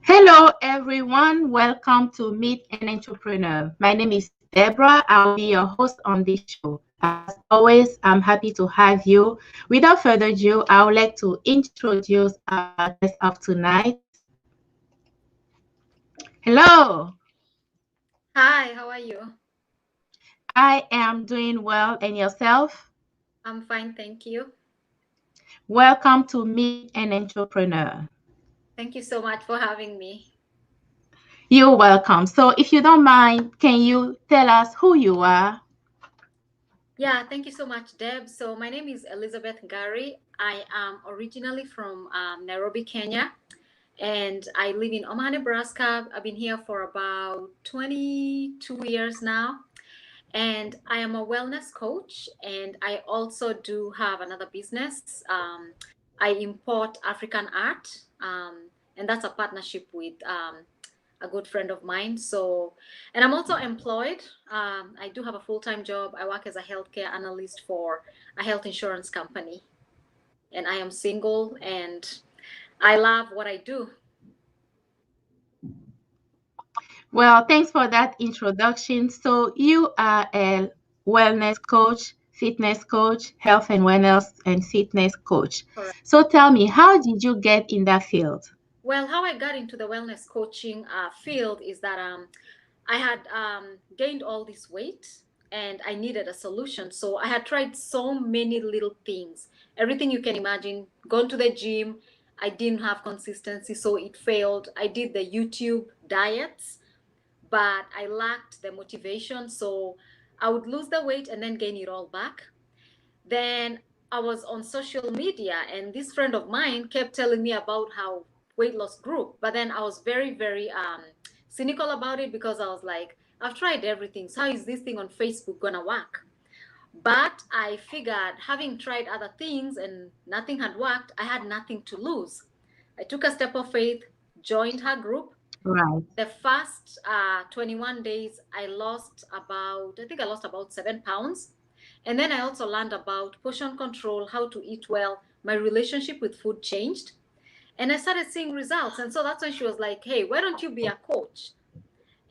Hello, everyone. Welcome to Meet an Entrepreneur. My name is Deborah. I'll be your host on this show. As always, I'm happy to have you. Without further ado, I would like to introduce our guest of tonight. Hello, Hi, how are you? I am doing well, and yourself? I'm fine, thank you. Welcome to Meet an Entrepreneur. Thank you so much for having me. You're welcome. So, if you don't mind, can you tell us who you are? Yeah, thank you so much, Deb. So, my name is Elizabeth Ngari. I am originally from Nairobi, Kenya, and I live in Omaha, Nebraska. I've been here for about 22 years now, and I am a wellness coach, and I also do have another business. I import African art, and that's a partnership with a good friend of mine. So, and I'm also employed. I do have a full-time job. I work as a healthcare analyst for a health insurance company, and I am single, and I love what I do. Well, thanks for that introduction. So, you are a wellness coach, fitness coach, health and wellness and fitness coach. Correct. So, tell me, how did you get in that field? Well, how I got into the wellness coaching field is that I had gained all this weight and I needed a solution. So I had tried so many little things, everything you can imagine, gone to the gym. I didn't have consistency, so it failed. I did the YouTube diets, but I lacked the motivation. So I would lose the weight and then gain it all back. Then I was on social media, and this friend of mine kept telling me about how weight loss group. But then I was very, very cynical about it because I was like, I've tried everything. So how is this thing on Facebook gonna work? But I figured, having tried other things and nothing had worked, I had nothing to lose. I took a step of faith, joined her group. Right. The first 21 days, I think I lost about 7 pounds. And then I also learned about portion control, how to eat well. My relationship with food changed. And I started seeing results. And so that's when she was like, hey, why don't you be a coach?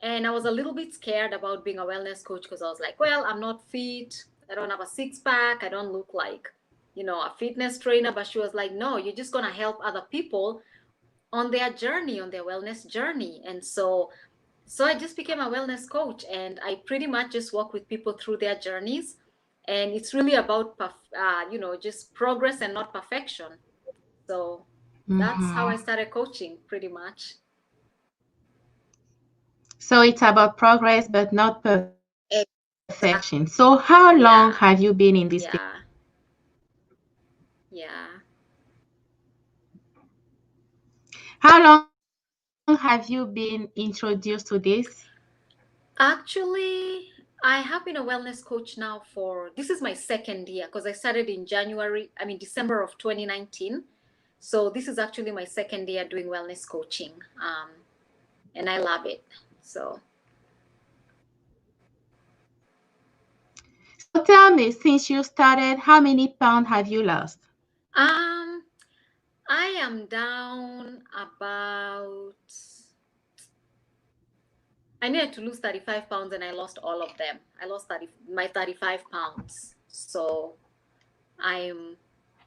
And I was a little bit scared about being a wellness coach because I was like, well, I'm not fit. I don't have a six pack. I don't look like, a fitness trainer. But she was like, no, you're just going to help other people on their journey, on their wellness journey. And so I just became a wellness coach, and I pretty much just work with people through their journeys. And it's really about, just progress and not perfection. So that's how I Mhm. started coaching pretty much. So, it's about progress, but not perfection. So, how long Exactly. have you been in this Yeah. field? Yeah. Yeah. How long have you been introduced to this? Actually, I have been a wellness coach now this is my second year because I started in December of 2019. So this is actually my second year doing wellness coaching. And I love it. So, So, tell me, since you started, how many pounds have you lost? um, I am down about, I needed to lose 35 pounds and I lost all of them. I lost my 35 pounds. So I'm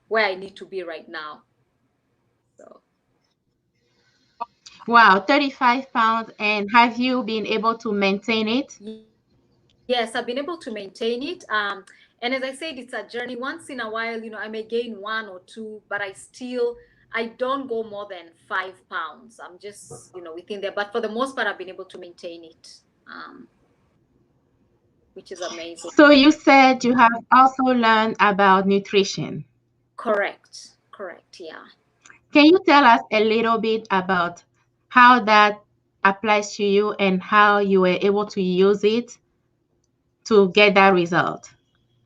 where I need to be right now. So. Wow, 35 pounds. And have you been able to maintain it? Yes, I've been able to maintain it. And as I said, it's a journey. Once in a while, I may gain one or two, but I don't go more than 5 pounds. I'm just, within there. But for the most part, I've been able to maintain it, which is amazing. So you said you have also learned about nutrition. Correct. Correct. Yeah. Can you tell us a little bit about how that applies to you and how you were able to use it to get that result?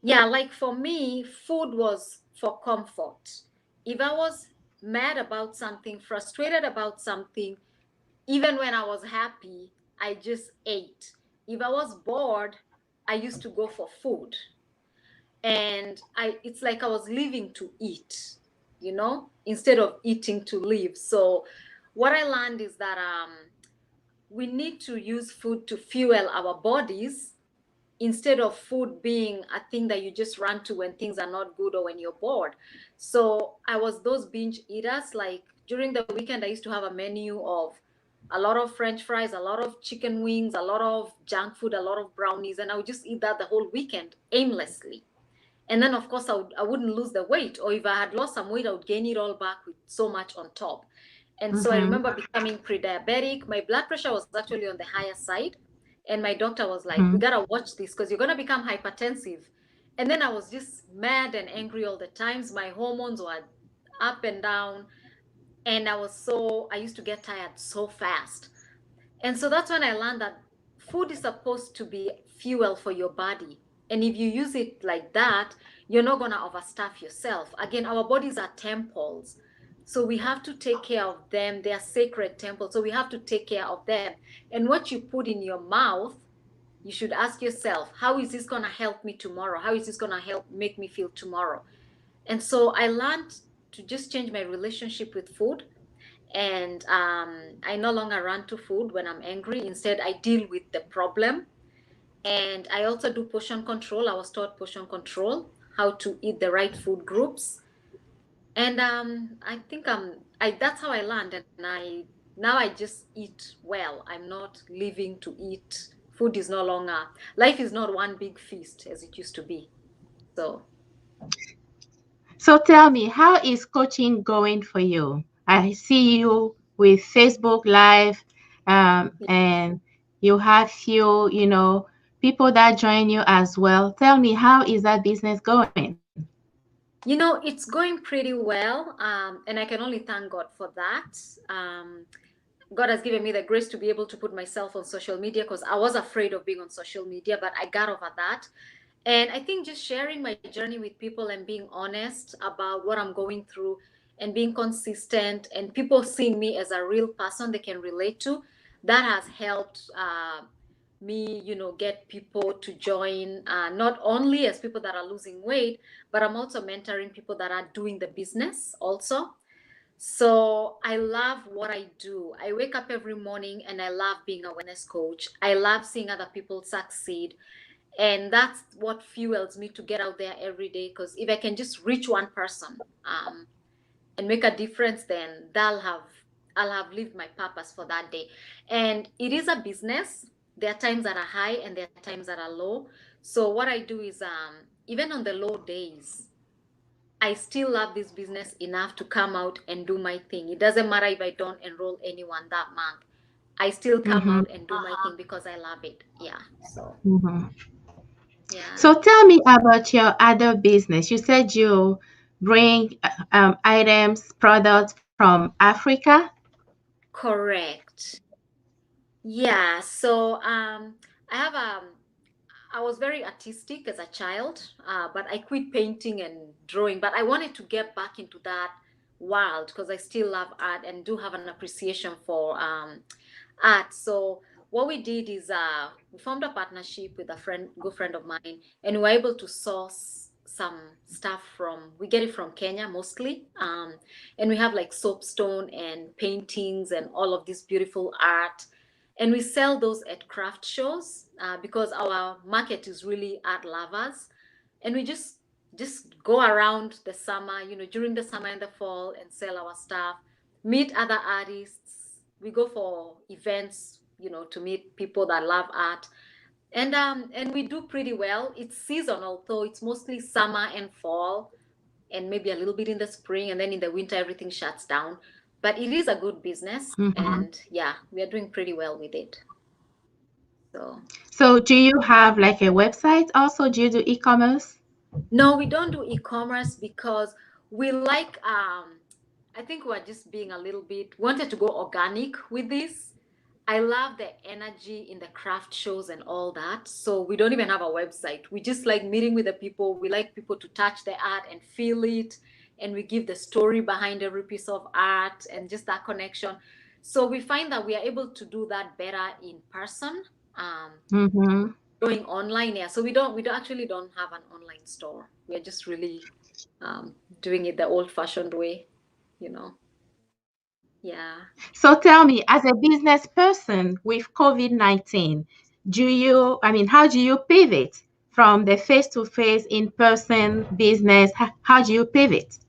Yeah. Like for me, food was for comfort. If I was mad about something, frustrated about something, even when I was happy, I just ate. If I was bored, I used to go for food. And it's like I was living to eat, instead of eating to live. So what I learned is that we need to use food to fuel our bodies instead of food being a thing that you just run to when things are not good or when you're bored. So I was those binge eaters. Like during the weekend, I used to have a menu of a lot of French fries, a lot of chicken wings, a lot of junk food, a lot of brownies, and I would just eat that the whole weekend aimlessly. And then, of course, I wouldn't lose the weight, or if I had lost some weight, I would gain it all back with so much on top. And so I Mm-hmm. remember becoming pre-diabetic. My blood pressure was actually on the higher side. And my doctor was like, we Mm-hmm. gotta watch this because you're gonna become hypertensive. And then I was just mad and angry all the times. My hormones were up and down. And I used to get tired so fast. And so that's when I learned that food is supposed to be fuel for your body. And if you use it like that, you're not going to overstuff yourself. Again, our bodies are temples. So we have to take care of them. They are sacred temples. So we have to take care of them. And what you put in your mouth, you should ask yourself, how is this going to help me tomorrow? How is this going to help make me feel tomorrow? And so I learned to just change my relationship with food, and I no longer run to food when I'm angry. Instead, I deal with the problem. And I also do portion control. I was taught portion control, how to eat the right food groups. And I think that's how I learned. And I now I just eat well. I'm not living to eat. Food is no longer, life is not one big feast as it used to be. So So tell me, how is coaching going for you? I see you with Facebook Live, and you have few, people that join you as well. Tell me, how is that business going? it's going pretty well, and I can only thank God for that. God has given me the grace to be able to put myself on social media because I was afraid of being on social media, but I got over that. And I think just sharing my journey with people and being honest about what I'm going through and being consistent and people seeing me as a real person they can relate to, that has helped me, get people to join, not only as people that are losing weight, but I'm also mentoring people that are doing the business also. So I love what I do. I wake up every morning and I love being a wellness coach. I love seeing other people succeed. And that's what fuels me to get out there every day. Because if I can just reach one person and make a difference, then I'll have lived my purpose for that day. And it is a business. There are times that are high and there are times that are low. So what I do is even on the low days, I still love this business enough to come out and do my thing. It doesn't matter if I don't enroll anyone that month. I still come Mm-hmm. out and do my thing because I love it. Yeah. So, Mm-hmm. yeah. So tell me about your other business. You said you bring items, products from Africa. Correct. Yeah. So, I have I was very artistic as a child, but I quit painting and drawing. But I wanted to get back into that world because I still love art and do have an appreciation for art. So what we did is we formed a partnership with a good friend of mine, and we were able to source some stuff from. We get it from Kenya mostly, and we have like soapstone and paintings and all of this beautiful art, and we sell those at craft shows because our market is really art lovers, and we just go around the summer, during the summer and the fall, and sell our stuff, meet other artists. We go for events, to meet people that love art, and we do pretty well. It's seasonal, though. It's mostly summer and fall, and maybe a little bit in the spring, and then in the winter everything shuts down. But it is a good business, Mm-hmm. and yeah, we are doing pretty well with it. So So do you have like a website also? Do you do e-commerce? no, we don't do e-commerce because we like I think we're just being a little bit wanted to go organic with this. I love the energy in the craft shows and all that. So we don't even have a website. We just like meeting with the people. We like people to touch the art and feel it. And we give the story behind every piece of art and just that connection. So we find that we are able to do that better in person. Um, Mm-hmm. Going online, yeah. So we don't actually don't have an online store. We are just really doing it the old-fashioned way, you know. Yeah. So tell me, as a business person with COVID-19, how do you pivot from the face-to-face, in-person business? How do you pivot?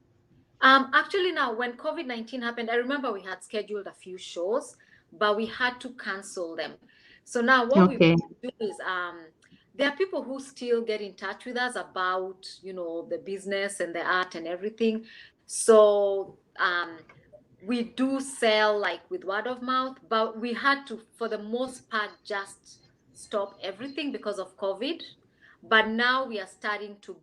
Actually, now when COVID-19 happened, I remember we had scheduled a few shows, but we had to cancel them. So now what we Okay. do is there are people who still get in touch with us about, the business and the art and everything. So we do sell like with word of mouth, but we had to, for the most part, just stop everything because of COVID. But now we are starting to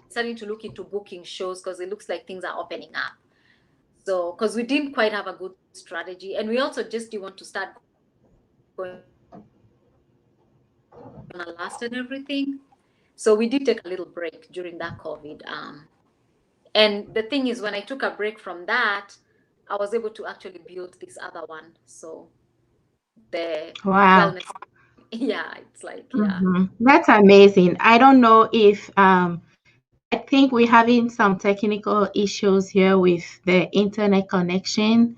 starting to look into booking shows because it looks like things are opening up. So, because we didn't quite have a good strategy, and we also just didn't want to start going on a last and everything. So we did take a little break during that COVID. And the thing is, when I took a break from that, I was able to actually build this other one. So the wellness, Wow. yeah, it's like, yeah. That's amazing. I don't know if I think we're having some technical issues here with the internet connection.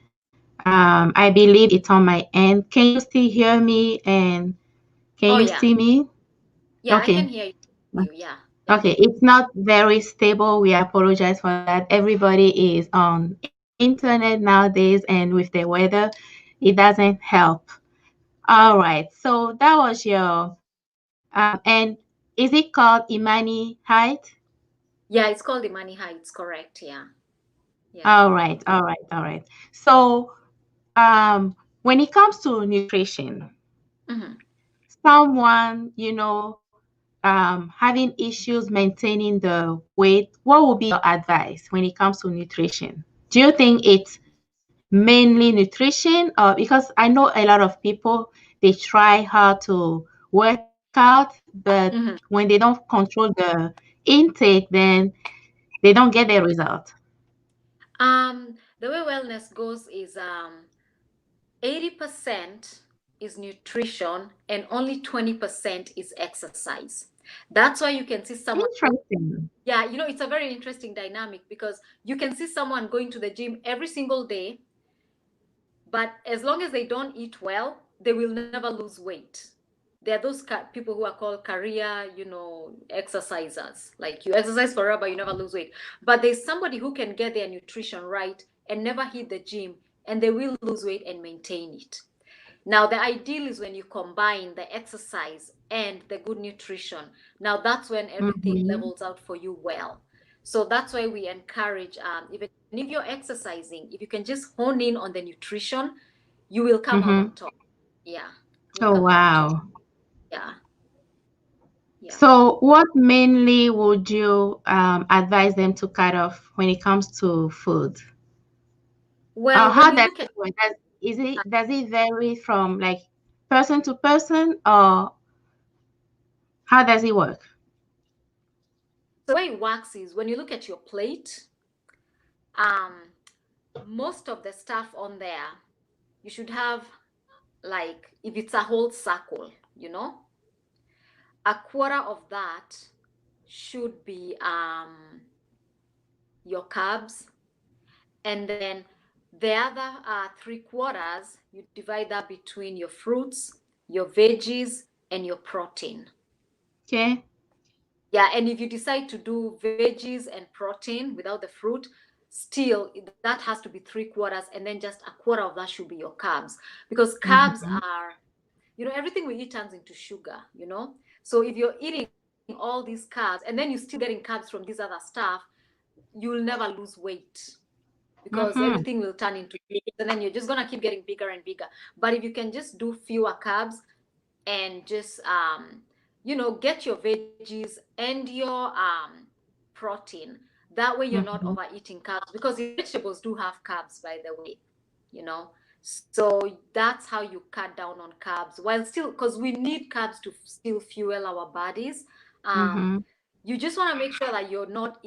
I believe it's on my end. Can you still hear me and can Oh you yeah, see me? yeah, I can Okay. hear you. Yeah, Okay. definitely. It's not very stable. We apologize for that. Everybody is on internet nowadays, and with the weather, it doesn't help. All right. So that was your and is it called Imani Height? Yeah, it's called the money high. It's correct. Yeah, yeah. All right, all right, all right. So, when it comes to nutrition, Hmm. someone, having issues maintaining the weight, what would be your advice when it comes to nutrition? Do you think it's mainly nutrition, or because I know a lot of people they try hard to work out, but Hmm. when they don't control the intake, then they don't get the result. The way wellness goes is 80% is nutrition and only 20% is exercise. That's why you can see someone go, Interesting. yeah, it's a very interesting dynamic because you can see someone going to the gym every single day, but as long as they don't eat well, they will never lose weight. There are those people who are called career, exercisers. Like you exercise forever, you never lose weight. But there's somebody who can get their nutrition right and never hit the gym, and they will lose weight and maintain it. Now, the ideal is when you combine the exercise and the good nutrition. Now, that's when everything Mhm, levels out for you well. So that's why we encourage, even if you're exercising, if you can just hone in on the nutrition, you will come out on mhm. top. Yeah, you'll Oh, come out on top. wow. Yeah, yeah. So, what mainly would you advise them to cut off when it comes to food? Well, when How you does look at it work? Does it vary from like person to person, or how does it work? so the way it works is when you look at your plate, um, most of the stuff on there, you should have like if it's a whole circle, a quarter of that should be your carbs, and then the other 3/4 you divide that between your fruits, your veggies, and your protein. Okay. Yeah, and if you decide to do veggies and protein without the fruit, still that has to be 3/4, and then just a quarter of that should be your carbs, because carbs Mhm, are, everything we eat turns into sugar. So if you're eating all these carbs and then you're still getting carbs from this other stuff, you'll never lose weight because mhm, everything will turn into sugar, and then you're just gonna keep getting bigger and bigger. But if you can just do fewer carbs and just get your veggies and your protein, that way you're not mhm, overeating carbs, because your vegetables do have carbs, by the way. you know so that's how you cut down on carbs, while still, because we need carbs to still fuel our bodies. um mhm, you just want to make sure that you're not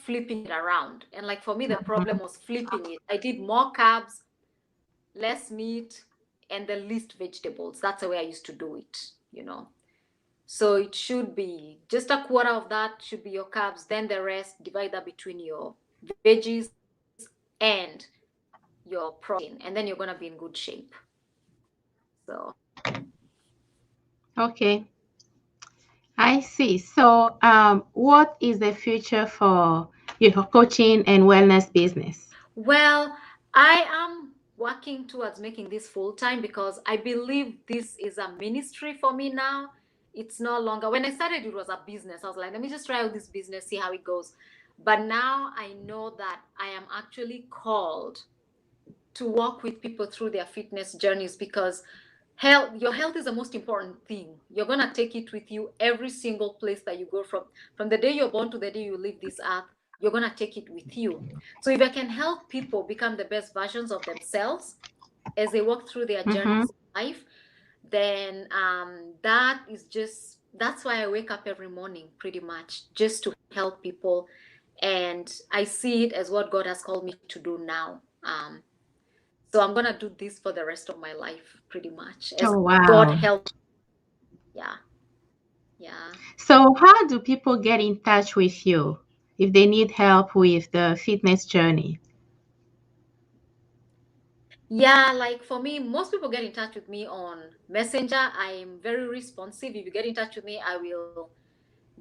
flipping it around. And like for me, the problem was flipping it. I did more carbs, less meat, and the least vegetables. That's the way I used to do it. So it should be just a quarter of that should be your carbs, then the rest divide that between your veggies and your your protein, and then you're gonna be in good shape. So Okay, I see. So, what is the future for your coaching and wellness business? well, I am working towards making this full time because I believe this is a ministry for me now. It's no longer, when I started, it was a business. I was like, let me just try out this business, see how it goes. But now I know that I am actually called to walk with people through their fitness journeys because your health is the most important thing. You're going to take it with you every single place that you go, from the day you're born to the day you leave this earth. You're going to take it with you. So if I can help people become the best versions of themselves as they walk through their Mm-hmm. journeys in life, then that's why I wake up every morning, pretty much, just to help people. And I see it as what God has called me to do now. So I'm gonna do this for the rest of my life, pretty much, as Oh, God wow. help. Yeah, yeah, So, how do people get in touch with you if they need help with the fitness journey? yeah. Like for me, most people get in touch with me on Messenger. I'm very responsive. If you get in touch with me, I will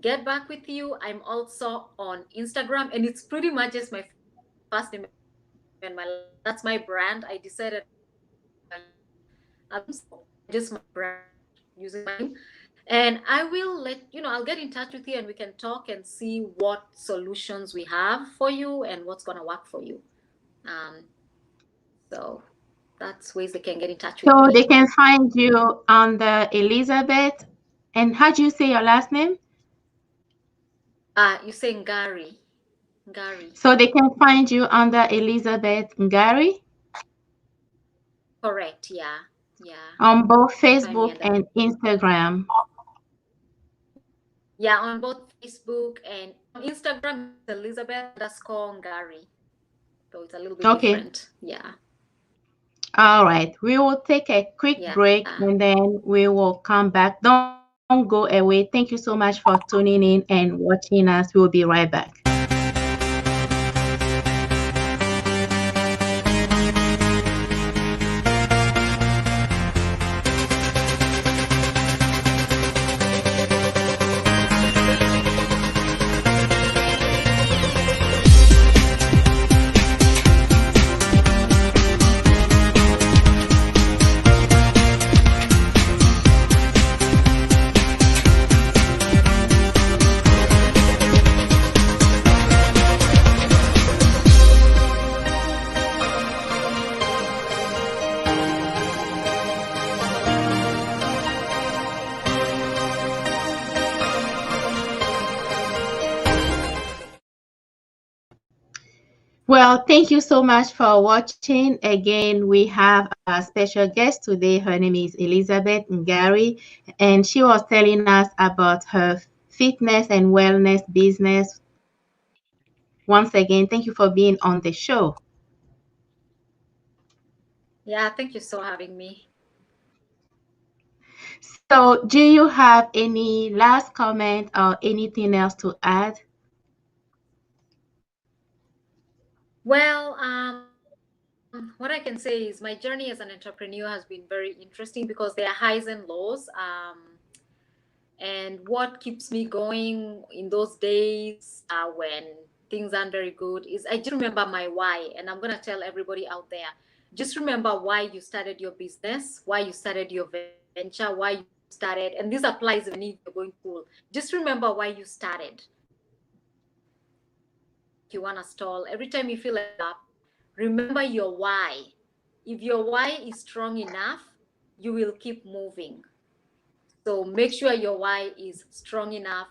get back with you. I'm also on Instagram, and it's pretty much just my first name and my last name. That's my brand. I decided I don't want to use my last name, so just my brand using my name. And I will I'll get in touch with you and we can talk and see what solutions we have for you and what's going to work for you. Um, so that's ways they can get in touch with So, they me. can find you under Elizabeth. And how do you say your last name? You say Ngari. Ngari. So, they can find you under Elizabeth Ngari Correct. Yeah. Yeah. on both You can find me Facebook under. and Instagram. Yeah, on both Facebook and on Instagram, it's Elizabeth_Ngari. So it's a little bit Okay. different. Yeah. All right. We will take a quick Yeah. break and then we will come back. Don't go away. Thank you so much for tuning in and watching us. We'll be right back. Well, thank you so much for watching. Again, we have a special guest today. Her name is Elizabeth Ngari, and she was telling us about her fitness and wellness business. Once again, thank you for being on the show. Yeah. Thank you so much for having me. So, do you have any last comment or anything else to add? Well, what I can say is my journey as an entrepreneur has been very interesting because there are highs and lows. And what keeps me going in those days when things aren't very good is I just remember my why. And I'm going to tell everybody out there, just remember why you started your business, why you started your venture, why you started. And this applies even if you're going to school. Just remember why you started. Every time you feel like you want to stall, every time you feel like you up, remember your why. If your why is strong enough, you will keep moving. So make sure your why is strong enough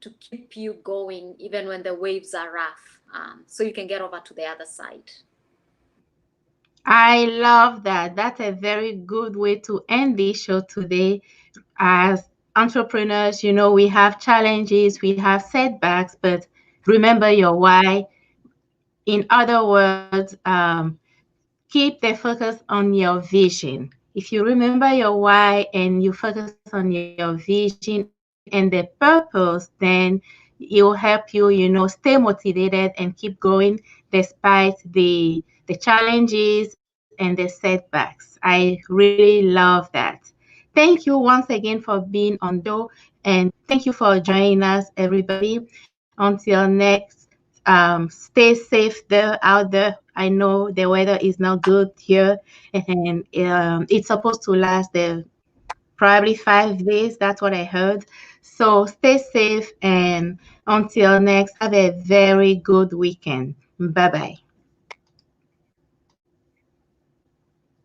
to keep you going even when the waves are rough, so you can get over to the other side. I love that. That's a very good way to end this show today. As entrepreneurs, we have challenges, we have setbacks, but remember your why. In other words, keep the focus on your vision. If you remember your why and you focus on your vision and the purpose, then it will help you, stay motivated and keep going despite the the challenges and the setbacks. I really love that. Thank you once again for being on the show, and thank you for joining us, everybody. Until next, stay safe there out there. I know the weather is not good here, and it's supposed to last probably 5 days. That's what I heard. So stay safe, and until next, have a very good weekend. Bye bye.